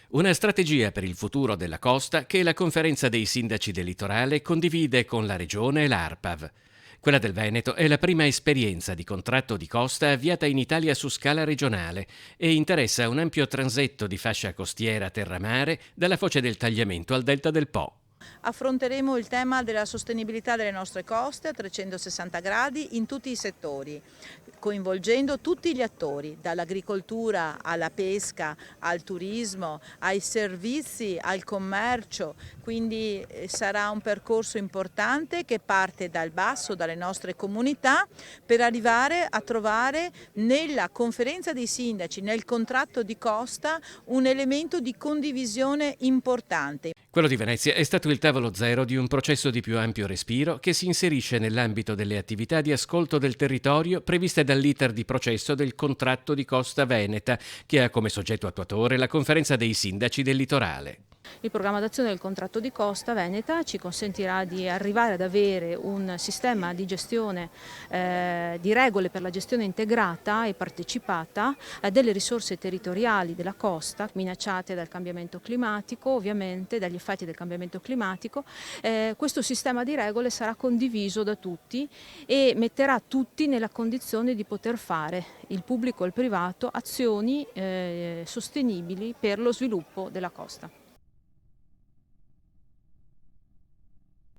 Una strategia per il futuro della costa che la Conferenza dei Sindaci del Litorale condivide con la Regione e l'ARPAV. Quella del Veneto è la prima esperienza di contratto di costa avviata in Italia su scala regionale e interessa un ampio transetto di fascia costiera terra-mare dalla foce del Tagliamento al delta del Po. Affronteremo il tema della sostenibilità delle nostre coste a 360 gradi in tutti i settori, coinvolgendo tutti gli attori, dall'agricoltura alla pesca, al turismo, ai servizi, al commercio. Quindi sarà un percorso importante che parte dal basso, dalle nostre comunità, per arrivare a trovare nella conferenza dei sindaci, nel contratto di costa, un elemento di condivisione importante. Quello di Venezia è stato il tavolo zero di un processo di più ampio respiro che si inserisce nell'ambito delle attività di ascolto del territorio previste dall'iter di processo del contratto di costa veneta, che ha come soggetto attuatore la Conferenza dei Sindaci del Litorale. Il programma d'azione del contratto di costa veneta ci consentirà di arrivare ad avere un sistema di gestione, di regole per la gestione integrata e partecipata delle risorse territoriali della costa minacciate dal cambiamento climatico, ovviamente dagli effetti del cambiamento climatico. Questo sistema di regole sarà condiviso da tutti e metterà tutti nella condizione di poter fare, il pubblico e il privato, azioni sostenibili per lo sviluppo della costa.